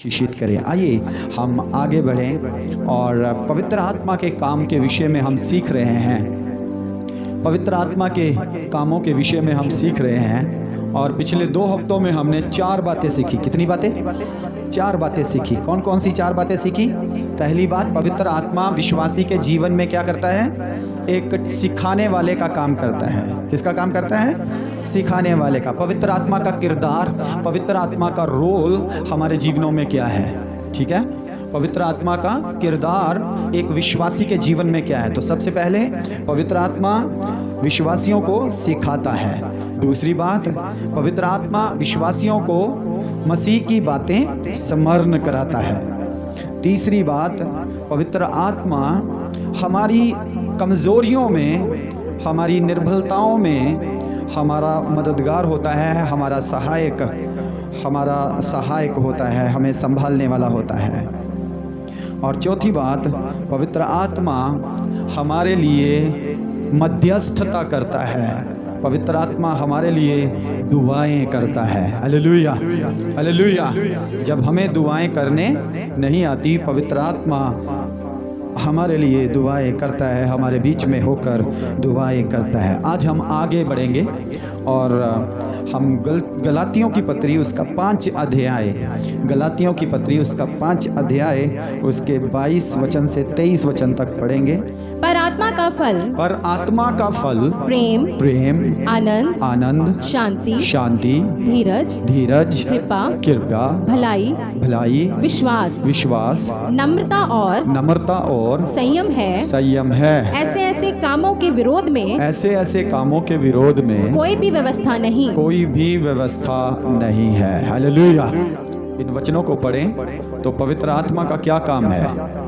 शिक्षित करें। आइए हम आगे बढ़ें और पवित्र आत्मा के काम के विषय में हम सीख रहे हैं। पवित्र आत्मा के कामों के विषय में हम सीख रहे हैं और पिछले 2 हफ्तों में हमने 4 बातें सीखी। कितनी बातें? 4 बातें सीखी। कौन कौन सी 4 बातें सीखी? पहली बात, पवित्र आत्मा विश्वासी के जीवन में क्या करता है? एक सिखाने वाले का काम करता है। किसका काम करता है? सिखाने वाले का। पवित्र आत्मा का किरदार, पवित्र आत्मा का रोल हमारे जीवनों में क्या है? ठीक है, पवित्र आत्मा का किरदार एक विश्वासी के जीवन में क्या है? तो सबसे पहले पवित्र आत्मा विश्वासियों को सिखाता है। दूसरी बात, पवित्र आत्मा विश्वासियों को मसीह की बातें स्मरण कराता है। तीसरी बात, पवित्र आत्मा हमारी कमजोरियों में, हमारी निर्बलताओं में हमारा मददगार होता है, हमारा सहायक होता है, हमें संभालने वाला होता है। और चौथी बात, पवित्र आत्मा हमारे लिए मध्यस्थता करता है। पवित्र आत्मा हमारे लिए दुआएं करता है। Hallelujah, hallelujah. जब हमें दुआएं करने नहीं आती, पवित्र आत्मा हमारे लिए दुआएं करता है, हमारे बीच में होकर दुआएं करता है। आज हम आगे बढ़ेंगे और हम गलातियों की पत्री उसका 5 अध्याय, गलातियों की पत्री उसका 5 अध्याय उसके 22 वचन से 23 वचन तक पढ़ेंगे। पर आत्मा का फल प्रेम, आनंद, शांति, धीरज, कृपा, भलाई, विश्वास, नम्रता और संयम है। ऐसे ऐसे कामों के विरोध में कोई भी व्यवस्था नहीं है। हालेलुया। इन वचनों को पढ़ें तो पवित्र आत्मा का क्या काम है।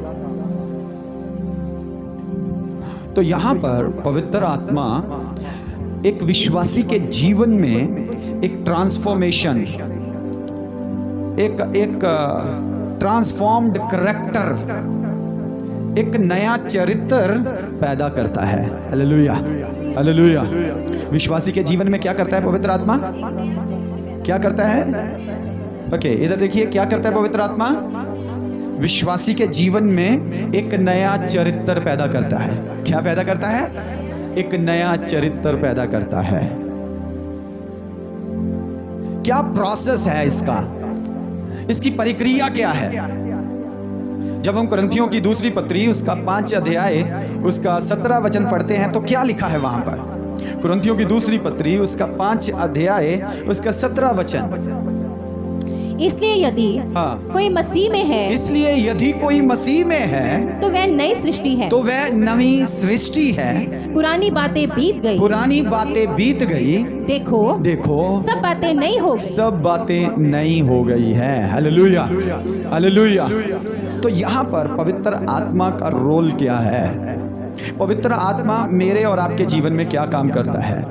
तो यहाँ पर पवित्र आत्मा एक विश्वासी के जीवन में एक ट्रांसफॉर्मेशन, एक ट्रांसफॉर्म्ड करैक्टर, एक नया चरित्र पैदा करता है। Hallelujah, hallelujah. विश्वासी के जीवन में क्या करता है पवित्र आत्मा? क्या करता है? ओके, इधर देखिए, क्या करता है पवित्र आत्मा? विश्वासी के जीवन में एक नया चरित्र पैदा करता है। क्या पैदा करता है? एक नया चरित्र पैदा करता है। क्या प्रोसेस है इसका? इसकी प्रक्रिया क्या है? जब हम कुरिन्थियों की दूसरी पत्री उसका 5 अध्याय उसका 17 वचन पढ़ते हैं तो क्या लिखा है वहां पर? कुरिन्थियों की दूसरी पत्री उसका 5 अध्याय उसका 17 वचन। इसलिए यदि कोई मसीह में है तो वह नई सृष्टि है। पुरानी बातें बीत गई, देखो सब बातें नई हो गई है। Hallelujah, hallelujah. तो यहाँ पर पवित्र आत्मा का रोल क्या है? पवित्र आत्मा मेरे और आपके जीवन में क्या काम करता है?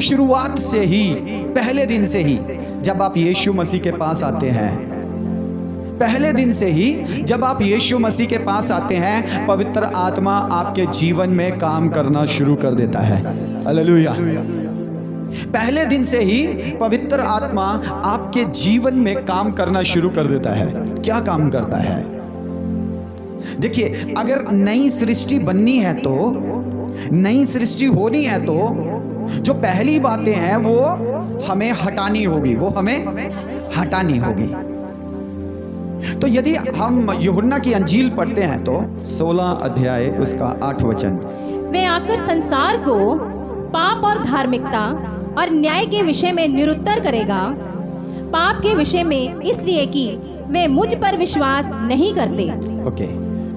शुरुआत से ही, पहले दिन से ही, जब आप यीशु मसीह के पास आते हैं, पहले दिन से ही जब आप यीशु मसीह के पास आते हैं, पवित्र आत्मा आपके जीवन में काम करना शुरू कर देता है। हालेलुया। पहले दिन से ही पवित्र आत्मा आपके जीवन में काम करना शुरू कर देता है। क्या काम करता है? देखिए, अगर नई सृष्टि बननी है, तो नई सृष्टि होनी है, तो जो पहली बातें हैं वो हमें हटानी होगी। तो यदि हम यूहन्ना की अंजील पढ़ते हैं तो 16 अध्याय उसका 8 वचन। वे आकर संसार को पाप और धार्मिकता और न्याय के विषय में निरुत्तर करेगा। पाप के विषय में इसलिए कि वे मुझ पर विश्वास नहीं करते। ओके,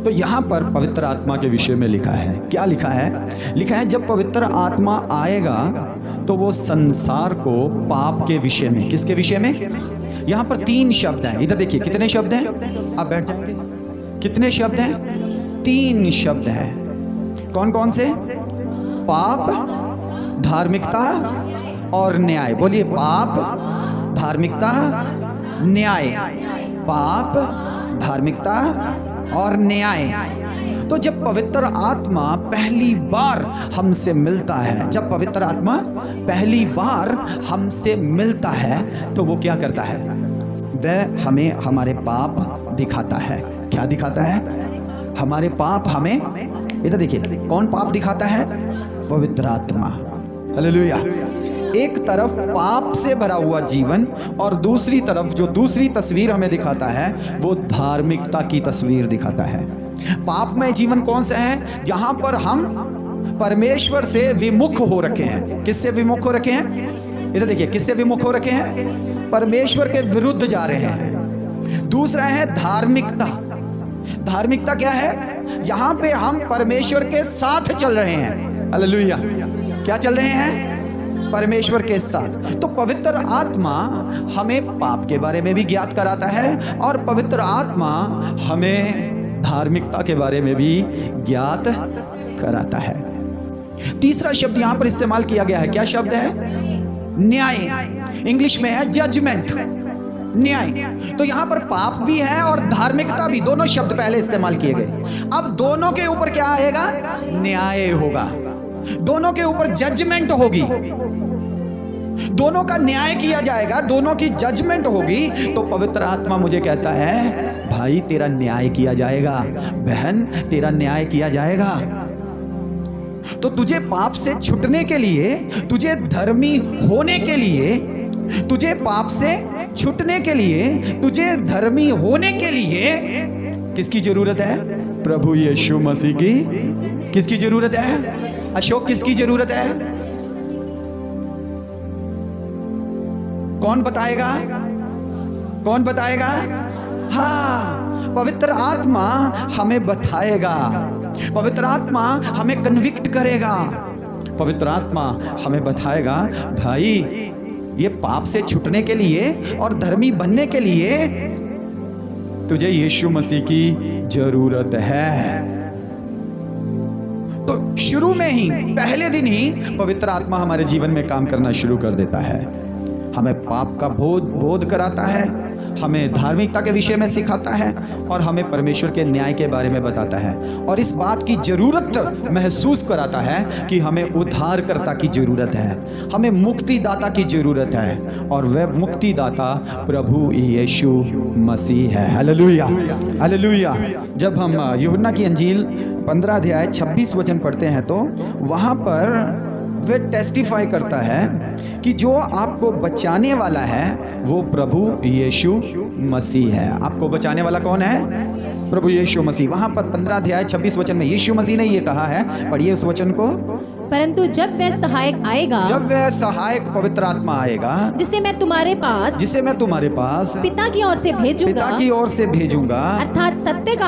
तो यहाँ पर पवित्र आत्मा के विषय में लिखा है। क्या लिखा है? लिखा है जब पवित्र आत्मा आएगा तो वो संसार को पाप के विषय में, किसके विषय में? यहाँ पर 3 शब्द हैं। इधर देखिए, कितने शब्द हैं? आप बैठ जाएंगे। कितने शब्द हैं? 3 शब्द हैं। कौन कौन से? पाप, धार्मिकता और न्याय। बोलिए, पाप, धार्मिकता, न्याय। पाप, धार्मिकता और न्याय। तो जब पवित्र आत्मा पहली बार हमसे मिलता है, जब पवित्र आत्मा पहली बार हमसे मिलता है तो वो क्या करता है? वह हमें हमारे पाप दिखाता है। क्या दिखाता है? हमारे पाप हमें, इधर देखिए, कौन पाप दिखाता है? पवित्र आत्मा। हालेलुया। एक तरफ पाप से भरा हुआ जीवन और दूसरी तरफ जो दूसरी तस्वीर हमें दिखाता है वो धार्मिकता की तस्वीर दिखाता है। पापमय जीवन कौन सा है? जहां पर हम परमेश्वर से विमुख हो रखे हैं। किससे विमुख हो रखे हैं? इधर देखिए, किससे विमुख हो रखे हैं? परमेश्वर के विरुद्ध जा रहे हैं। दूसरा है धार्मिकता। धार्मिकता क्या है? यहां पे हम परमेश्वर के साथ चल रहे हैं। हालेलुया। क्या चल रहे हैं? परमेश्वर के साथ। तो पवित्र आत्मा हमें पाप के बारे में भी ज्ञात कराता है और पवित्र आत्मा हमें धार्मिकता के बारे में भी ज्ञात कराता है। तीसरा शब्द यहां पर इस्तेमाल किया गया है। क्या शब्द है? न्याय। इंग्लिश में है जजमेंट, न्याय। तो यहां पर पाप भी है और धार्मिकता भी, दोनों शब्द पहले इस्तेमाल किए गए। अब दोनों के ऊपर क्या आएगा? न्याय होगा। दोनों के ऊपर जजमेंट होगी, दोनों का न्याय किया जाएगा, दोनों की जजमेंट होगी। तो पवित्र आत्मा मुझे कहता है, भाई तेरा न्याय किया जाएगा, बहन तेरा न्याय किया जाएगा। तो तुझे पाप से छूटने के लिए, तुझे धर्मी होने के लिए, तुझे पाप से छूटने के लिए, तुझे धर्मी होने के लिए किसकी जरूरत है? प्रभु यीशु मसीह की। किसकी जरूरत है? अशोक, किसकी जरूरत है? कौन बताएगा? कौन बताएगा? हाँ, पवित्र आत्मा हमें बताएगा। पवित्र आत्मा हमें कन्विक्ट करेगा। पवित्र आत्मा हमें बताएगा, भाई ये पाप से छूटने के लिए और धर्मी बनने के लिए तुझे यीशु मसीह की जरूरत है। तो शुरू में ही, पहले दिन ही पवित्र आत्मा हमारे जीवन में काम करना शुरू कर देता है। हमें पाप का बोध कराता है, हमें धार्मिकता के विषय में सिखाता है और हमें परमेश्वर के न्याय के बारे में बताता है और इस बात की जरूरत महसूस कराता है कि हमें उद्धारकर्ता की जरूरत है, हमें मुक्तिदाता की जरूरत है और वह मुक्तिदाता प्रभु यीशु मसीह है। Hallelujah, hallelujah. जब हम यूहन्ना की अंजील 15 अध्याय 26 वचन पढ़ते हैं तो वहाँ पर वे टेस्टिफाई करता है कि जो आपको बचाने वाला है वो प्रभु यीशु मसीह है। आपको बचाने वाला कौन है? प्रभु यीशु मसीह। वहां पर 15 अध्याय 26 वचन में यीशु मसीह ने ये कहा है, पढ़िए उस वचन को। परंतु जब वह सहायक आएगा, जब वह सहायक पवित्र आत्मा आएगा, जिसे मैं तुम्हारे पास पिता की ओर से भेजूंगा, पिता की ओर से भेजूंगा, अर्थात सत्य का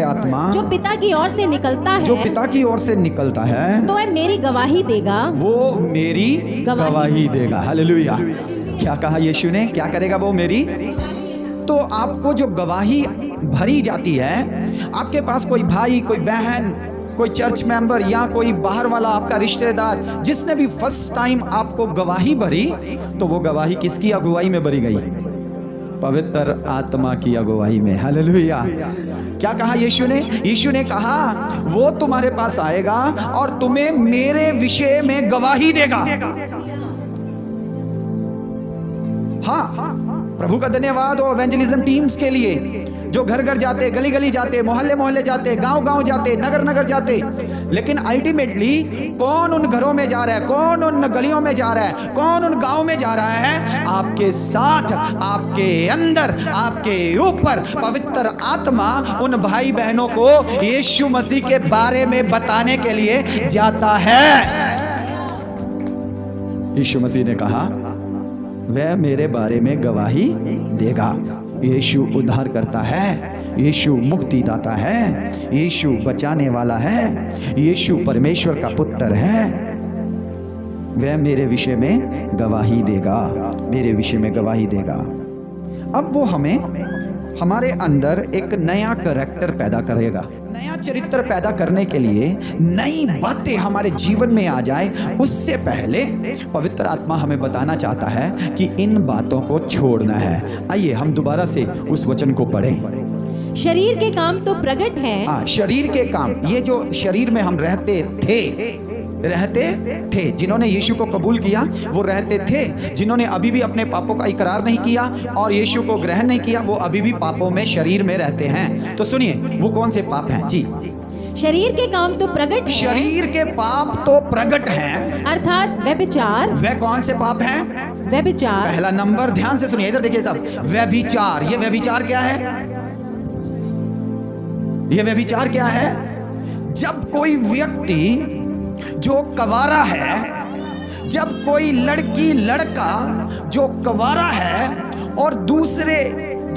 आत्मा, जो पिता की ओर से निकलता है, जो पिता की ओर से निकलता है, तो वह मेरी गवाही देगा, वो मेरी गवाही देगा। हालेलुया। क्या कहा यीशु ने? क्या करेगा वो? मेरी। तो आपको जो गवाही भरी जाती है, आपके पास कोई भाई, कोई बहन, कोई चर्च मेंबर या कोई बाहर वाला आपका रिश्तेदार जिसने भी फर्स्ट टाइम आपको गवाही भरी, तो वो गवाही किसकी अगुवाई में भरी गई? पवित्र आत्मा की अगुवाई में। हालेलुया। क्या कहा यीशु ने? यीशु ने कहा वो तुम्हारे पास आएगा और तुम्हें मेरे विषय में गवाही देगा। हाँ, प्रभु का धन्यवाद हो एवेंजलिज्म टीम्स के लिए जो घर घर जाते, गली गली जाते, मोहल्ले मोहल्ले जाते, गांव गांव जाते, नगर नगर जाते। लेकिन अल्टीमेटली कौन उन घरों में जा रहा है, कौन उन गलियों में जा रहा है, कौन उन गांव में जा रहा है? आपके साथ, आपके अंदर, आपके ऊपर पवित्र आत्मा उन भाई बहनों को यीशु मसीह के बारे में बताने के लिए जाता है। यीशु मसीह ने कहा वह मेरे बारे में गवाही देगा। यीशु उद्धार करता है, यीशु मुक्तिदाता है, यीशु बचाने वाला है, यीशु परमेश्वर का पुत्र है। वह मेरे विषय में गवाही देगा, मेरे विषय में गवाही देगा। अब वो हमें हमारे अंदर एक नया कैरेक्टर पैदा करेगा। नया चरित्र पैदा करने के लिए नई बातें हमारे जीवन में आ जाए, उससे पहले पवित्र आत्मा हमें बताना चाहता है कि इन बातों को छोड़ना है। आइए हम दोबारा से उस वचन को पढ़ें। शरीर के काम तो प्रकट है। हाँ, शरीर के काम, ये जो शरीर में हम रहते थे, रहते थे। जिन्होंने यीशु को कबूल किया वो रहते थे। जिन्होंने अभी भी अपने पापों का इकरार नहीं किया और यीशु को ग्रहण नहीं किया वो अभी भी पापों में, शरीर में रहते हैं। तो सुनिए वो कौन से पाप हैं जी? शरीर के काम तो प्रकट है। शरीर के पाप तो प्रकट हैं, अर्थात व्यभिचार। वे कौन से पाप हैं? व्यभिचार। पहला नंबर, ध्यान से सुनिए, इधर देखिए सब, व्यभिचार। ये व्यभिचार क्या है? ये व्यभिचार क्या है? जब कोई व्यक्ति जो कवारा है, जब कोई लड़की लड़का जो कवारा है और दूसरे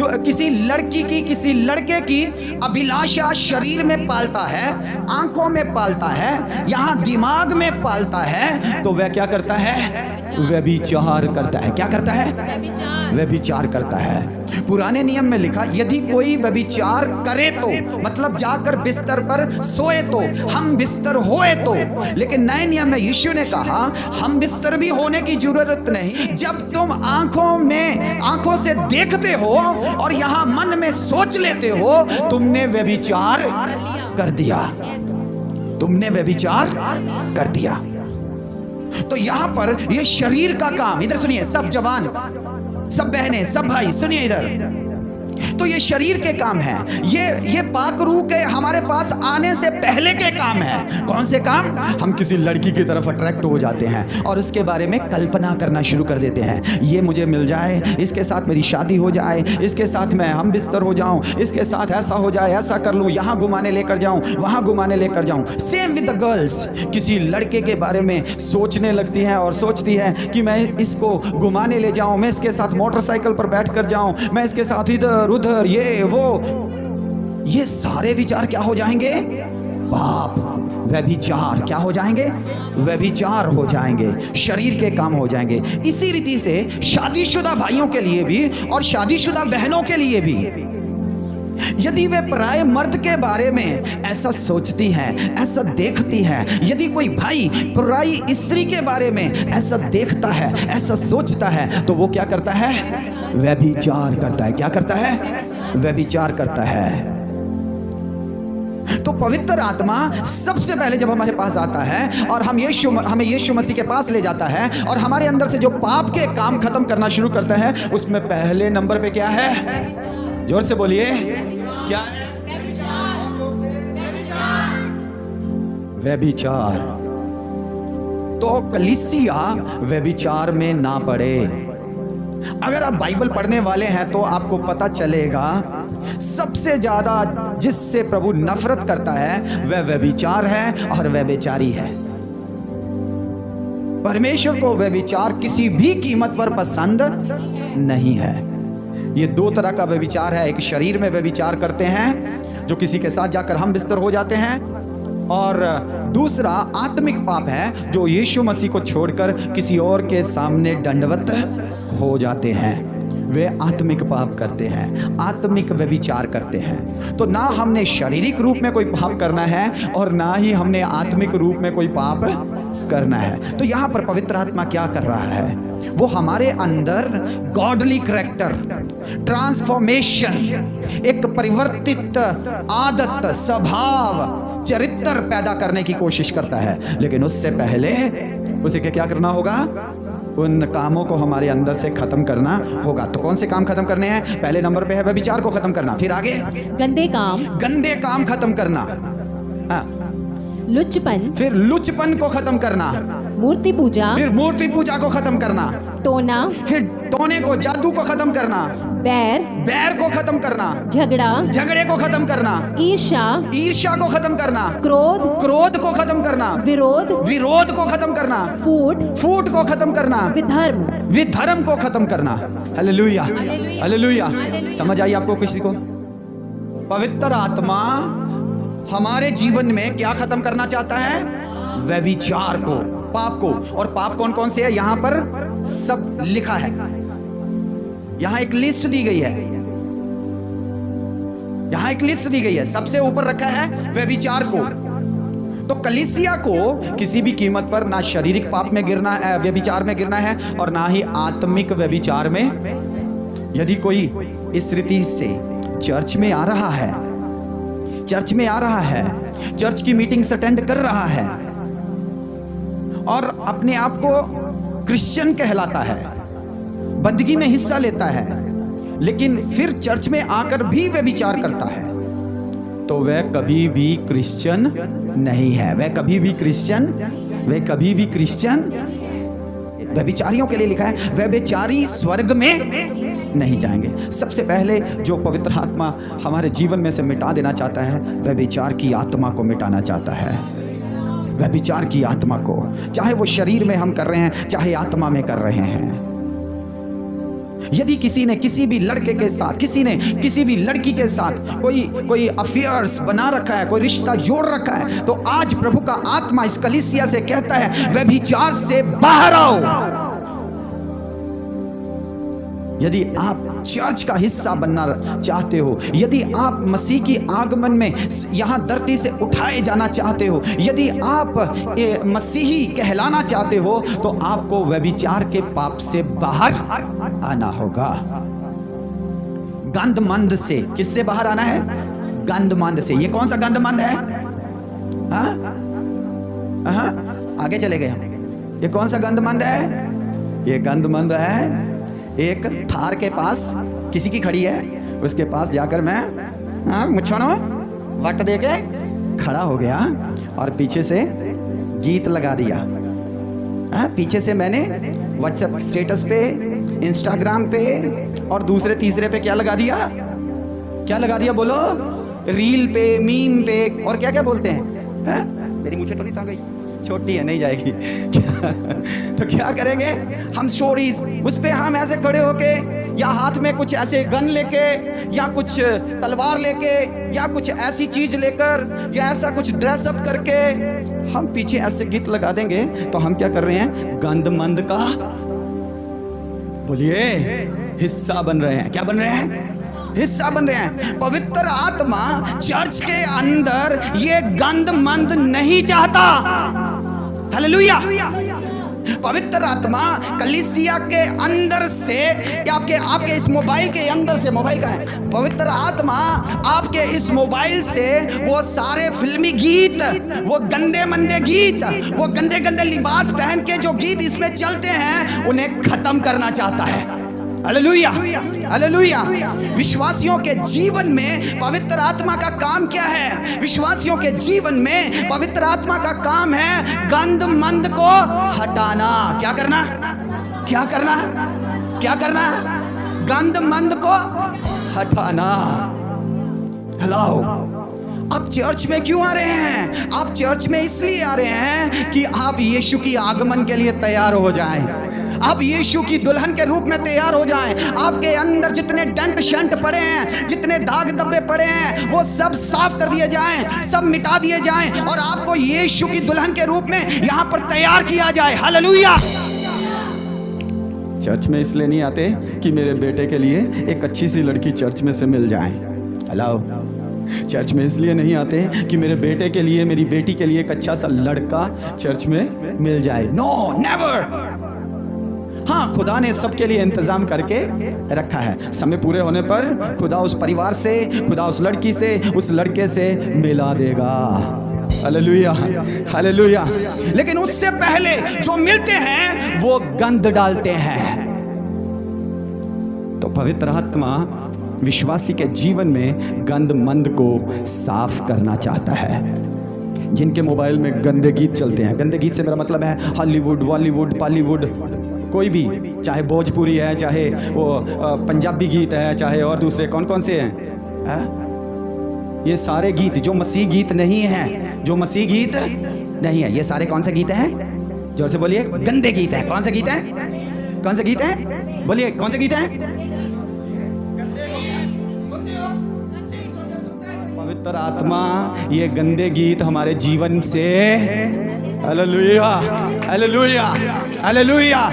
किसी लड़की की, किसी लड़के की अभिलाषा शरीर में पालता है, आंखों में पालता है, यहां दिमाग में पालता है, तो वह क्या करता है? व्यभिचार करता है। क्या करता है? व्यभिचार करता है। पुराने नियम में लिखा, यदि कोई व्यभिचार करे तो, मतलब जाकर बिस्तर पर सोए तो, हम बिस्तर होए तो। लेकिन नए नियम में यीशु ने कहा हम बिस्तर भी होने की जरूरत नहीं। जब तुम आंखों से देखते हो और यहां मन में सोच लेते हो, तुमने व्यभिचार कर दिया। तुमने व्यभिचार कर दिया। तो यहां पर ये शरीर का काम, इधर सुनिए सब जवान, सब बहनें, सब भाई सुनिए इधर, तो ये शरीर के काम है। ये पाक रूह के हमारे पास आने से पहले के काम है। कौन से काम? हम किसी लड़की की तरफ अट्रैक्ट हो जाते हैं और उसके बारे में कल्पना करना शुरू कर देते हैं। ये मुझे मिल जाए, इसके साथ मेरी शादी हो जाए, इसके साथ मैं हम बिस्तर हो जाऊं, इसके साथ ऐसा हो जाए, ऐसा कर लूं, यहां घुमाने लेकर जाऊं, वहां घुमाने लेकर जाऊं। सेम विद द गर्ल्स, किसी लड़के के बारे में सोचने लगती हैं और सोचती है कि मैं इसको घुमाने ले जाऊं, मैं इसके साथ मोटरसाइकिल पर बैठ कर जाऊं, मैं इसके साथ इधर उधर, ये वो, ये सारे विचार क्या हो जाएंगे? पाप, व्यभिचार। क्या हो जाएंगे? व्यभिचार हो जाएंगे, शरीर के काम हो जाएंगे। इसी रीति से शादीशुदा भाइयों के लिए भी और शादीशुदा बहनों के लिए भी, यदि वे पराये मर्द के बारे में ऐसा सोचती हैं, ऐसा देखती हैं, यदि कोई भाई पराई स्त्री के बारे में ऐसा देखता है, ऐसा सोचता है, तो वो क्या करता है? व्यभिचार करता है। क्या करता है? व्यभिचार करता है। तो पवित्र आत्मा सबसे पहले जब हमारे पास आता है और हमें यीशु मसीह के पास ले जाता है और हमारे अंदर से जो पाप के काम खत्म करना शुरू करता है, उसमें पहले नंबर पे क्या है? जोर से बोलिए, क्या है? व्यभिचार। तो कलीसिया व्यभिचार में ना पड़े। अगर आप बाइबल पढ़ने वाले हैं तो आपको पता चलेगा सबसे ज्यादा जिससे प्रभु नफरत करता है वह व्यभिचार है और व्यभिचारी है। परमेश्वर को व्यभिचार किसी भी कीमत पर पसंद नहीं है। ये दो तरह का व्यभिचार है। एक शरीर में व्यभिचार करते हैं जो किसी के साथ जाकर हम बिस्तर हो जाते हैं, और दूसरा आत्मिक पाप है जो यीशु मसीह को छोड़कर किसी और के सामने दंडवत हो जाते हैं। वे आत्मिक पाप करते हैं, आत्मिक व्यभिचार करते हैं। तो ना हमने शारीरिक रूप में कोई पाप करना है और ना ही हमने आत्मिक रूप में कोई पाप करना है। तो यहाँ पर पवित्र आत्मा क्या कर रहा है? वो हमारे अंदर गॉडली करैक्टर, ट्रांसफॉर्मेशन, एक परिवर्तित आदत, स्वभाव, चरित्र पैदा करने की कोशिश करता है। लेकिन उससे पहले उसे क्या करना होगा? उन कामों को हमारे अंदर से खत्म करना होगा। तो कौन से काम खत्म करने हैं? पहले नंबर पे है व्यभिचार को खत्म करना, फिर आगे गंदे काम खत्म करना, लुच्चपन, फिर लुच्चपन को खत्म करना, मूर्ति पूजा, फिर मूर्ति पूजा को खत्म करना, टोना, फिर टोने को, जादू को खत्म करना, बैर को खत्म करना, झगड़े को खत्म करना, ईर्ष्या को खत्म करना, क्रोध को खत्म करना, विरोध को खत्म करना, फूट को खत्म करना, विधर्म को खत्म करना। Hallelujah, hallelujah. समझ आई आपको किसी को? पवित्र आत्मा हमारे जीवन में क्या खत्म करना चाहता है? व्यभिचार को, पाप को। और पाप कौन कौन से है यहाँ पर सब लिखा है। यहां एक लिस्ट दी गई है, यहां एक लिस्ट दी गई है। सबसे ऊपर रखा है व्यभिचार को। तो कलीसिया को किसी भी कीमत पर ना शारीरिक पाप में गिरना, व्यभिचार में गिरना है, और ना ही आत्मिक व्यभिचार में। यदि कोई इस रीति से चर्च में आ रहा है, चर्च की मीटिंग्स अटेंड कर रहा है, और अपने आप को क्रिश्चियन कहलाता है, बंदगी में हिस्सा लेता है, लेकिन फिर चर्च में आकर भी व्यभिचार करता है, तो वह कभी भी क्रिश्चियन नहीं है। वह कभी भी क्रिश्चियन व्यभिचारियों के लिए लिखा है, व्यभिचारी स्वर्ग में नहीं जाएंगे। सबसे पहले जो पवित्र आत्मा हमारे जीवन में से मिटा देना चाहता है, व्यभिचार की आत्मा को मिटाना चाहता है। व्यभिचार की आत्मा को, चाहे वो शरीर में हम कर रहे हैं, चाहे आत्मा में कर रहे हैं। यदि किसी ने किसी भी लड़के के साथ, किसी ने किसी भी लड़की के साथ कोई अफेयर्स बना रखा है, कोई रिश्ता जोड़ रखा है, तो आज प्रभु का आत्मा इस कलीसिया से कहता है, व्यभिचार से बाहर आओ। यदि आप चर्च का हिस्सा बनना चाहते हो, यदि आप मसीह की आगमन में यहां धरती से उठाए जाना चाहते हो, यदि आप मसीही कहलाना चाहते हो, तो आपको व्यभिचार के पाप से बाहर आना होगा। गंधमंद से, किससे बाहर आना है? गंधमंद से। ये कौन सा गंधमंद है? आगे चले गए हम। ये कौन सा गंधमंद है? ये गंधमंद है एक थार के पास, किसी की खड़ी है, उसके पास जाकर मैं मुछानो वट दे के खड़ा हो गया और पीछे से गीत लगा दिया। पीछे से मैंने व्हाट्सएप स्टेटस पे, इंस्टाग्राम पे और दूसरे तीसरे पे क्या लगा दिया? क्या लगा दिया बोलो? रील पे, मीम पे, और क्या क्या बोलते हैं? मेरी मुझे तो नहीं था गई, छोटी है, नहीं जाएगी। तो क्या करेंगे हम? स्टोरीज उस पे हम ऐसे खड़े होके, या हाथ में कुछ ऐसे गन लेके, या कुछ तलवार लेके, या कुछ ऐसी चीज लेकर, या ऐसा कुछ ड्रेसअप करके हम पीछे ऐसे गीत लगा देंगे। तो हम क्या कर रहे हैं? गंधमंद का, बोलिए, हिस्सा बन रहे हैं। क्या बन रहे हैं? हिस्सा बन रहे हैं। पवित्र आत्मा चर्च के अंदर ये गंधमंद नहीं चाहता। हालेलुया। पवित्र आत्मा कलीसिया के अंदर से, आपके इस मोबाइल के अंदर से, मोबाइल का है, पवित्र आत्मा आपके इस मोबाइल से वो सारे फिल्मी गीत, वो गंदे मंदे गीत, वो गंदे गंदे लिबास पहन के जो गीत इसमें चलते हैं, उन्हें खत्म करना चाहता है। Hallelujah, hallelujah. विश्वासियों के जीवन में पवित्र आत्मा का काम क्या है? विश्वासियों के जीवन में पवित्र आत्मा का काम है गंधमंद को हटाना। क्या करना? क्या करना? क्या करना? गंधमंद को हटाना। हेलो, आप चर्च में क्यों आ रहे हैं? आप चर्च में इसलिए आ रहे हैं कि आप यीशु की आगमन के लिए तैयार हो जाएं, आप यीशु की दुल्हन के रूप में तैयार हो जाएं। आपके अंदर जितने डंट शंट पड़े हैं, जितने दाग धब्बे पड़े हैं, वो सब साफ कर दिए जाएं, सब मिटा दिए जाएं, और आपको यीशु की दुल्हन के रूप में यहां पर तैयार किया जाए। हालेलुया। चर्च में इसलिए नहीं आते कि मेरे बेटे के लिए एक अच्छी सी लड़की चर्च में से मिल जाए। हेलो, चर्च में इसलिए नहीं आते कि मेरे बेटे के लिए, मेरी बेटी के लिए एक अच्छा सा लड़का चर्च में मिल जाए। No, never. हाँ, खुदा ने सबके लिए इंतजाम करके रखा है। समय पूरे होने पर खुदा उस परिवार से, खुदा उस लड़की से, उस लड़के से मिला देगा। Hallelujah, hallelujah. लेकिन उससे पहले जो मिलते हैं वो गंध डालते हैं। तो पवित्र आत्मा विश्वासी के जीवन में गंधमंद को साफ करना चाहता है। जिनके मोबाइल में गंदे गीत चलते हैं, गंदे गीत से मेरा मतलब है हॉलीवुड, बॉलीवुड, बॉलीवुड, कोई भी, चाहे भोजपुरी है, चाहे वो पंजाबी गीत है, चाहे और दूसरे कौन कौन से हैं, ये सारे गीत जो मसीह गीत नहीं है, जो मसीह गीत नहीं है, ये सारे कौन से गीत हैं? जोर से बोलिए, गंदे गीत हैं। कौन से गीत हैं? कौन से गीत हैं? बोलिए, कौन से गीत हैं? पवित्र आत्मा ये गंदे गीत हमारे जीवन से, हालेलुया, हालेलुया, हालेलुया,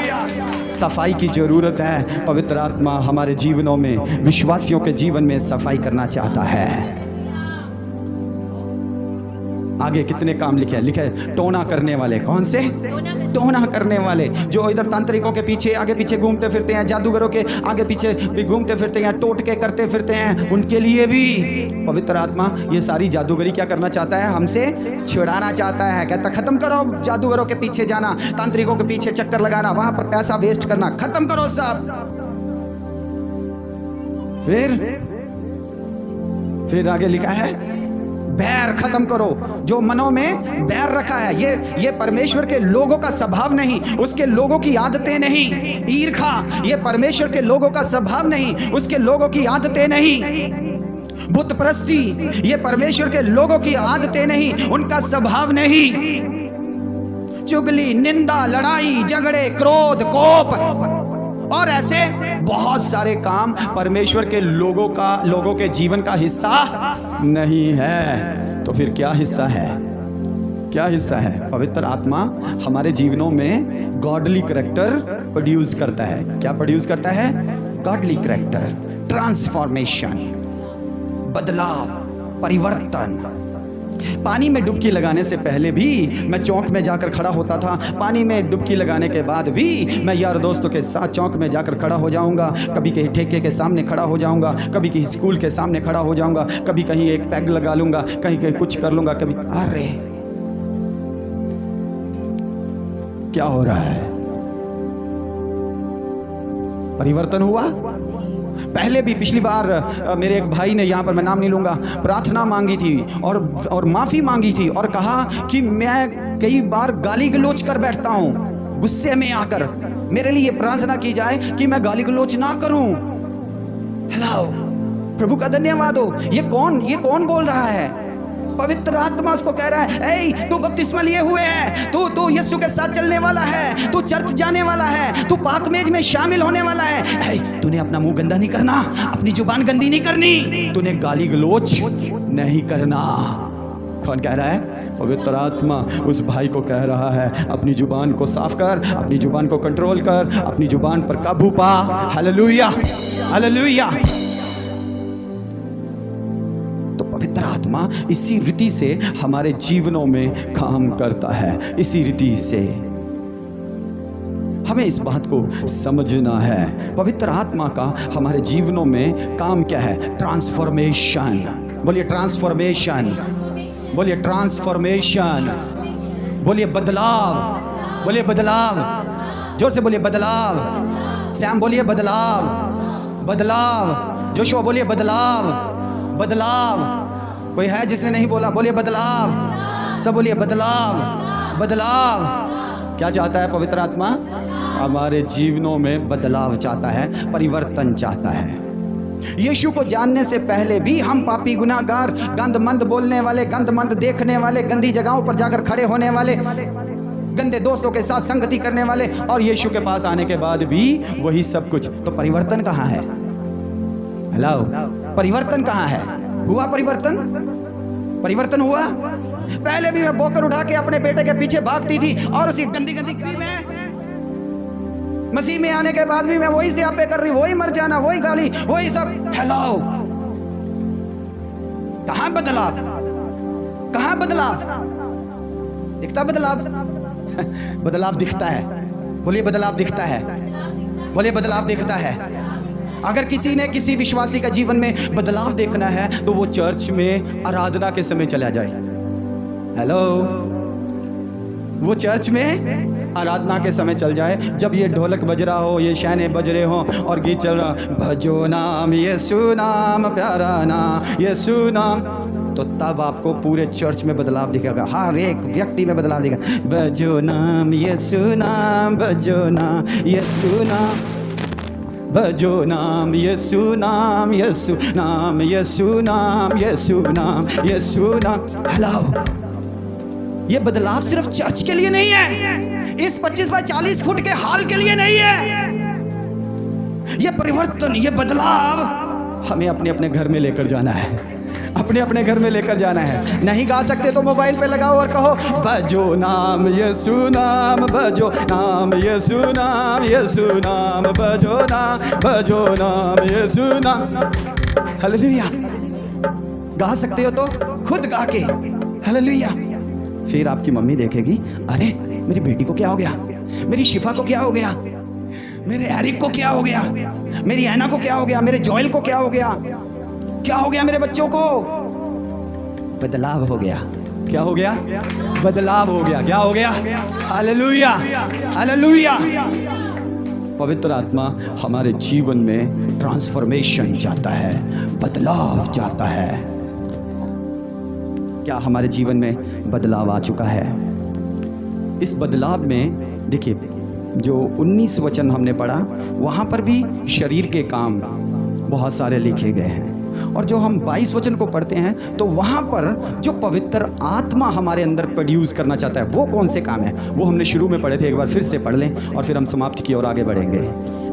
सफाई की जरूरत है। पवित्र आत्मा हमारे जीवनों में, विश्वासियों के जीवन में सफाई करना चाहता है। आगे कितने काम लिखे हैं, टोना करने वाले। कौन से? टोना करने वाले, जो इधर तांत्रिकों के पीछे आगे पीछे घूमते फिरते हैं, जादूगरों के आगे पीछे भी घूमते फिरते हैं, टोटके करते फिरते हैं, उनके लिए भी पवित्र आत्मा ये सारी जादूगरी क्या करना चाहता है? हमसे छुड़ाना चाहता है। कहता खत्म करो जादूगरों के पीछे जाना, तांत्रिकों के पीछे चक्कर लगाना, वहां पर पैसा वेस्ट करना, खत्म करो सब। फिर आगे लिखा है बैर खत्म करो, जो मनों में बैर रखा है। ये परमेश्वर के लोगों का स्वभाव नहीं, उसके लोगों की आदतें नहीं। ईर्खा ये परमेश्वर के लोगों का स्वभाव नहीं, उसके लोगों की आदतें नहीं। बुत परस्ती ये परमेश्वर के लोगों की आदतें नहीं, उनका स्वभाव नहीं। चुगली, निंदा, लड़ाई, झगड़े, क्रोध, कोप और ऐसे बहुत सारे काम परमेश्वर के लोगों के जीवन का हिस्सा नहीं है। तो फिर क्या हिस्सा है? क्या हिस्सा है? पवित्र आत्मा हमारे जीवनों में गॉडली करैक्टर प्रोड्यूस करता है। क्या प्रोड्यूस करता है? गॉडली करैक्टर, ट्रांसफॉर्मेशन, बदलाव, परिवर्तन। पानी में डुबकी लगाने से पहले भी मैं चौक में जाकर खड़ा होता था, पानी में डुबकी लगाने के बाद भी मैं यार दोस्तों के साथ चौक में जाकर खड़ा हो जाऊंगा, कभी कहीं ठेके के सामने खड़ा हो जाऊंगा, कभी कहीं स्कूल के सामने खड़ा हो जाऊंगा, कभी कहीं एक पैग लगा लूंगा, कहीं कहीं कुछ कर लूंगा, कभी। अरे क्या हो रहा है? परिवर्तन हुआ? पहले भी पिछली बार मेरे एक भाई ने, यहाँ पर मैं नाम नहीं लूंगा, प्रार्थना मांगी थी और माफ़ी मांगी थी और कहा कि मैं कई बार गाली गलोच कर बैठता हूँ गुस्से में आकर, मेरे लिए प्रार्थना की जाए कि मैं गाली गलोच ना करूं। हेलो, प्रभु का धन्यवाद हो। ये कौन बोल रहा है? पवित्र आत्मा उसको कह रहा है, ए तू बपतिस्मा लिए हुए है, तू यीशु के साथ चलने वाला है, तू चर्च जाने वाला है, तू पाक मेज में शामिल होने वाला है। तूने अपना मुंह गंदा नहीं करना, अपनी जुबान गंदी नहीं करनी, तूने गाली गलोच नहीं करना। कौन कह रहा है? पवित्र आत्मा उस भाई को कह रहा है, अपनी जुबान को साफ कर, अपनी जुबान को कंट्रोल कर, अपनी जुबान पर काबू पा। Hallelujah, hallelujah. पवित्र आत्मा इसी रीति से हमारे जीवनों में काम करता है। इसी रीति से हमें इस बात को समझना है, पवित्र आत्मा का हमारे जीवनों में काम क्या है? ट्रांसफॉर्मेशन। बोलिए ट्रांसफॉर्मेशन, बोलिए ट्रांसफॉर्मेशन, बोलिए बदलाव, बोलिए बदलाव, जोर से बोलिए बदलाव। सैम बोलिए बदलाव, बदलाव। जोशुआ बोलिए बदलाव, बदलाव। कोई है जिसने नहीं बोला? बोलिए बदलाव, सब बोलिए बदलाव, बदलाव। क्या चाहता है पवित्र आत्मा? हमारे जीवनों में बदलाव चाहता है, परिवर्तन चाहता है। यीशु को जानने से पहले भी हम पापी, गुनाहगार, गंदमंद बोलने वाले, गंदमंद देखने वाले, गंदी जगहों पर जाकर खड़े होने वाले, गंदे दोस्तों के साथ संगति करने वाले, और यीशु के पास आने के बाद भी वही सब कुछ। तो परिवर्तन कहाँ है? हेलो, परिवर्तन कहाँ है? हुआ परिवर्तन? परिवर्तन हुआ? पहले भी मैं बोकर उठा के अपने बेटे के पीछे भागती थी और उसी गंदी में मसीह में आने के बाद भी मैं वही स्यापे कर रही, वही मर जाना, वही गाली, वही सब। हेलो, कहां बदलाव? कहां बदलाव दिखता? बदलाव बदलाव दिखता है। बोलिए बदलाव दिखता है, बोलिए बदलाव दिखता है। अगर किसी ने किसी विश्वासी का जीवन में बदलाव देखना है तो वो चर्च में आराधना के समय चला जाए। हेलो, वो चर्च में आराधना के समय चल जाए, जब ये ढोलक बज रहा हो, ये शैने बज रहे हो और गीत चल रहा, भजो नाम यीशु नाम प्यारा नाम यीशु नाम, तो तब आपको पूरे चर्च में बदलाव दिखेगा, हर एक व्यक्ति में बदलाव दिखेगा। भजो नाम यीशु नाम, भजो नाम यीशु नाम, भजो नाम यीशु नाम, यीशु नाम, यीशु नाम, यीशु नाम, यीशु नाम। हेलो, ये बदलाव सिर्फ चर्च के लिए नहीं है, इस 25 बाय 40 फुट के हॉल के लिए नहीं है। ये परिवर्तन, ये बदलाव हमें अपने अपने घर में लेकर जाना है, अपने अपने घर में लेकर जाना है। नहीं गा सकते तो मोबाइल पे लगाओ और कहो, भजो नाम यीशु नाम, भजो नाम यीशु नाम, यीशु नाम, भजो नाम यीशु नाम। हालेलुया। गा सकते हो तो खुद गा के हालेलुया। फिर आपकी मम्मी देखेगी, अरे मेरी बेटी को क्या हो गया, मेरी शिफा को क्या हो गया, मेरे एरिक को क्या हो गया, मेरी ऐना को क्या हो गया, मेरे जोएल को क्या हो गया, क्या हो गया मेरे बच्चों को? बदलाव हो गया। क्या हो गया? बदलाव हो गया। क्या हो गया? Hallelujah, hallelujah. पवित्र आत्मा हमारे जीवन में ट्रांसफॉर्मेशन चाहता है, बदलाव चाहता है। क्या हमारे जीवन में बदलाव आ चुका है? इस बदलाव में देखिए, जो 19 वचन हमने पढ़ा वहाँ पर भी शरीर के काम बहुत सारे लिखे गए हैं, और जो हम 22 वचन को पढ़ते हैं तो वहाँ पर जो पवित्र आत्मा हमारे अंदर प्रोड्यूस करना चाहता है वो कौन से काम है, वो हमने शुरू में पढ़े थे। एक बार फिर से पढ़ लें और फिर हम समाप्ति की ओर आगे बढ़ेंगे।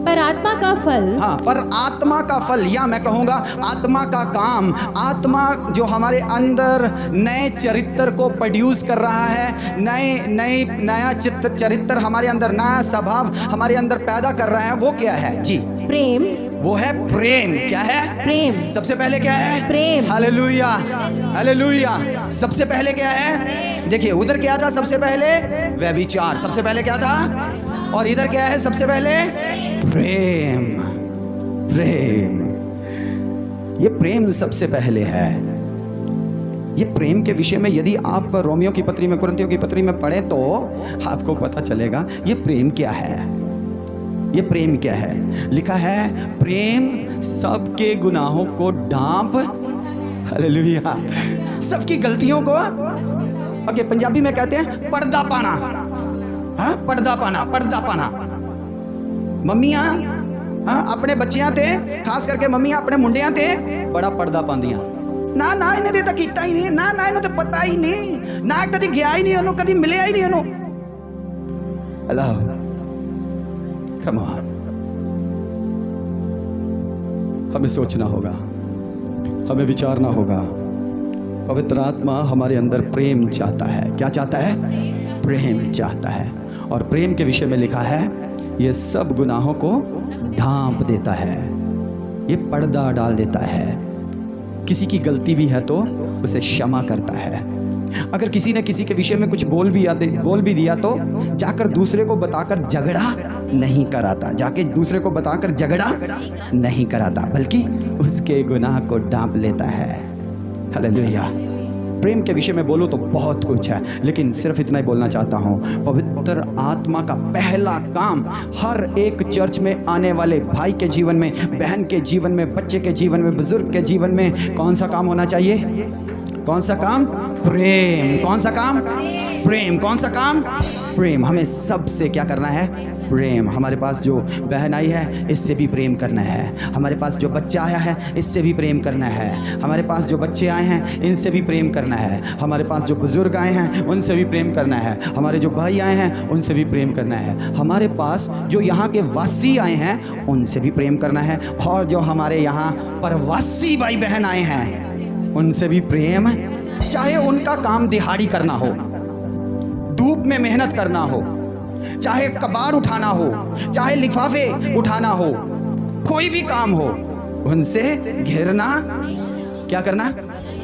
पर आत्मा का फल, हाँ, पर आत्मा का फल, या मैं कहूँगा आत्मा का काम, आत्मा जो हमारे अंदर नए चरित्र को प्रोड्यूस कर रहा है, नया चरित्र हमारे अंदर, नया स्वभाव हमारे अंदर पैदा कर रहा है, वो क्या है जी? प्रेम। वो है प्रेम। क्या है? प्रेम। सबसे पहले क्या है? प्रेम। Hallelujah, hallelujah. सबसे पहले क्या है? देखिए, उधर क्या था सबसे पहले? व्यभिचार। सबसे पहले क्या था? और इधर क्या है सबसे पहले? प्रेम। प्रेम, ये प्रेम सबसे पहले है। ये प्रेम के विषय में यदि आप रोमियो की पत्री में, कुरिन्थियों की पत्री में पढ़े तो आपको पता चलेगा ये प्रेम क्या है। ये प्रेम क्या है? लिखा है, प्रेम सबके गुनाहों को ढांप, हालेलुया, सबकी गलतियों को, ओके, पंजाबी में कहते हैं पर्दा पाना। हाँ, पर्दा पाना, पर्दा पाना। मम्मियां, हाँ, अपने बच्चियां ते, खास करके मम्मियां अपने मुंडियां ते बड़ा पर्दा पांदियां। ना ना इन्हें ते कीता ही नहीं, ना ना इन्हें तो पता ही नहीं, ना कभी गया ही नहीं उन्होंने, कभी मिले ही नहीं उन्होंने। हेलो, कम ऑन, हमें सोचना होगा, हमें विचारना होगा। पवित्र आत्मा हमारे अंदर प्रेम चाहता है। क्या चाहता है? प्रेम चाहता है। और प्रेम के विषय में लिखा है, ये सब गुनाहों को ढांप देता है, ये पर्दा डाल देता है। किसी की गलती भी है तो उसे क्षमा करता है। अगर किसी ने किसी के विषय में कुछ बोल भी दिया तो जाकर दूसरे को बताकर झगड़ा नहीं कराता, जाके दूसरे को बताकर झगड़ा नहीं कराता, बल्कि उसके गुनाह को ढांप लेता है। हालेलुया। प्रेम के विषय में बोलो तो बहुत कुछ है, लेकिन सिर्फ इतना ही बोलना चाहता हूँ। पवित्र आत्मा का पहला काम हर एक चर्च में आने वाले भाई के जीवन में, बहन के जीवन में, बच्चे के जीवन में, बुजुर्ग के जीवन में कौन सा काम होना चाहिए? कौन सा काम? प्रेम। कौन सा काम? प्रेम। कौन सा काम? प्रेम। हमें सबसे क्या करना है? प्रेम। हमारे पास जो बहन आई है इससे भी प्रेम करना है, हमारे पास जो बच्चा आया है इससे भी प्रेम करना है, हमारे पास जो बच्चे आए हैं इनसे भी प्रेम करना है, हमारे पास जो बुजुर्ग आए हैं उनसे भी प्रेम करना है, हमारे जो भाई आए हैं उनसे भी प्रेम करना है, हमारे पास जो यहाँ के वासी आए हैं उनसे भी प्रेम करना है, और जो हमारे यहाँ प्रवासी भाई बहन आए हैं उनसे भी प्रेम। चाहे उनका काम दिहाड़ी करना हो, धूप में मेहनत करना हो, चाहे कबाड़ उठाना हो, चाहे लिफाफे उठाना हो, कोई भी काम हो, उनसे घेरना, क्या करना?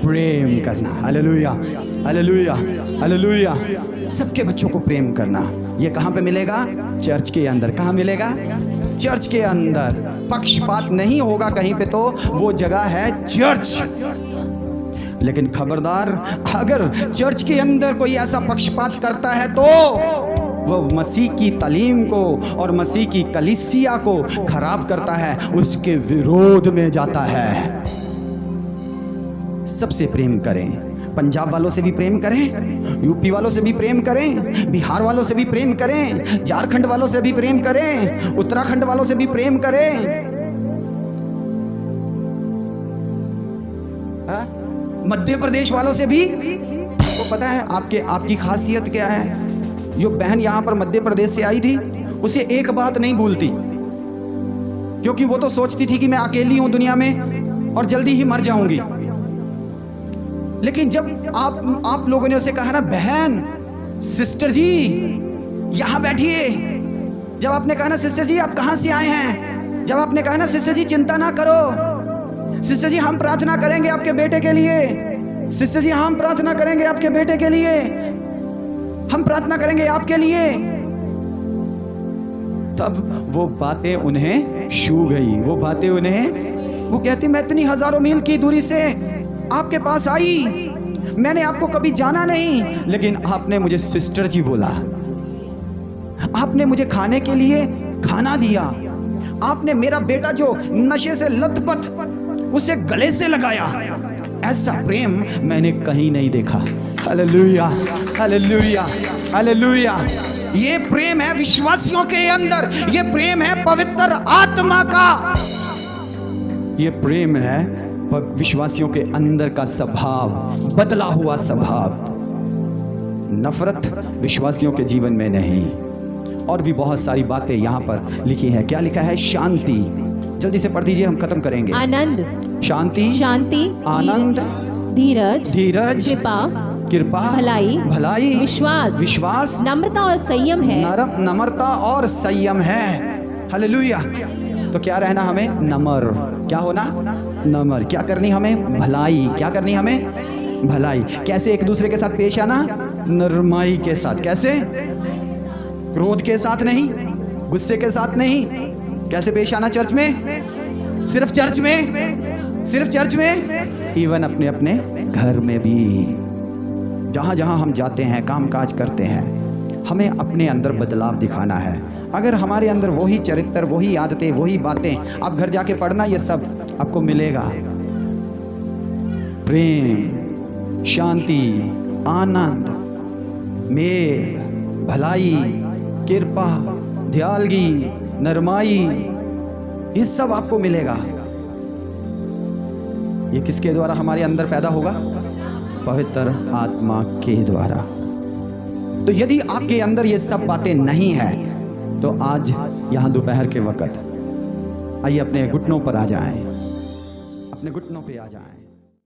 प्रेम करना। Hallelujah, hallelujah, hallelujah. सबके बच्चों को प्रेम करना। ये कहाँ पे मिलेगा? चर्च के अंदर। कहाँ मिलेगा? चर्च के अंदर। पक्षपात नहीं होगा कहीं पे, तो वो जगह है चर्च। लेकिन खबरदार, अगर चर्च के अंदर कोई ऐसा पक्षपात करता है तो वो मसीह की तालीम को और मसीह की कलीसिया को खराब करता है, उसके विरोध में जाता है। सबसे प्रेम करें। पंजाब वालों से भी प्रेम करें, यूपी वालों से भी प्रेम करें, बिहार वालों से भी प्रेम करें, झारखंड वालों से भी प्रेम करें, उत्तराखंड वालों से भी प्रेम करें, मध्य प्रदेश वालों से भी। तो पता है आपकी खासियत क्या है? जो बहन यहाँ पर मध्य प्रदेश से आई थी उसे एक बात नहीं भूलती, क्योंकि वो तो सोचती थी कि मैं अकेली हूं दुनिया में और जल्दी ही मर जाऊंगी। लेकिन जब आप लोगों ने उसे कहा ना, बहन, सिस्टर जी यहाँ बैठिए, जब आपने कहा ना सिस्टर जी आप कहाँ से आए हैं, जब आपने कहा ना सिस्टर जी चिंता ना करो, सिस्टर जी हम प्रार्थना करेंगे आपके बेटे के लिए, सिस्टर जी हम प्रार्थना करेंगे आपके बेटे के लिए, हम प्रार्थना करेंगे आपके लिए। तब वो बातें उन्हें छू गई, वो बातें उन्हें, वो कहती मैं इतनी हजारों मील की दूरी से आपके पास आई, मैंने आपको कभी जाना नहीं, लेकिन आपने मुझे सिस्टर जी बोला, आपने मुझे खाने के लिए खाना दिया, आपने मेरा बेटा जो नशे से लथपथ उसे गले से लगाया। ऐसा प्रेम मैंने कहीं नहीं देखा। Hallelujah, hallelujah, hallelujah. ये प्रेम है विश्वासियों के अंदर, ये प्रेम है पवित्र आत्मा का, ये प्रेम है विश्वासियों के अंदर का स्वभाव, बदला हुआ स्वभाव। नफरत विश्वासियों के जीवन में नहीं। और भी बहुत सारी बातें यहाँ पर लिखी है। क्या लिखा है? शांति। जल्दी से पढ़ दीजिए, हम खत्म करेंगे। आनंद, शांति, शांति, आनंद, धीरज, धीरज, कृपा, कृपा, भलाई, भलाई, विश्वास, विश्वास, नम्रता और संयम है। नम्रता और संयम है। हालेलुया। तो क्या रहना हमें? नम्र। क्या होना? नम्र। क्या करनी हमें? भलाई। क्या करनी हमें? भलाई। कैसे एक दूसरे के साथ पेश आना? नरमाई के साथ। कैसे? क्रोध के साथ नहीं, गुस्से के साथ नहीं। कैसे पेश आना चर्च में? सिर्फ चर्च में, सिर्फ चर्च में, इवन अपने अपने घर में भी, जहाँ जहाँ हम जाते हैं, काम काज करते हैं, हमें अपने अंदर बदलाव दिखाना है। अगर हमारे अंदर वही चरित्र, वही आदतें, वही बातें, आप घर जाके पढ़ना, ये सब आपको मिलेगा। प्रेम, शांति, आनंद, मेल, भलाई, कृपा, दयालगी, नरमाई, ये सब आपको मिलेगा। ये किसके द्वारा हमारे अंदर पैदा होगा? पवित्र आत्मा के द्वारा। तो यदि आपके अंदर ये सब बातें नहीं है, तो आज यहाँ दोपहर के वक्त आइए अपने घुटनों पर आ जाएं, अपने घुटनों पे आ जाएं।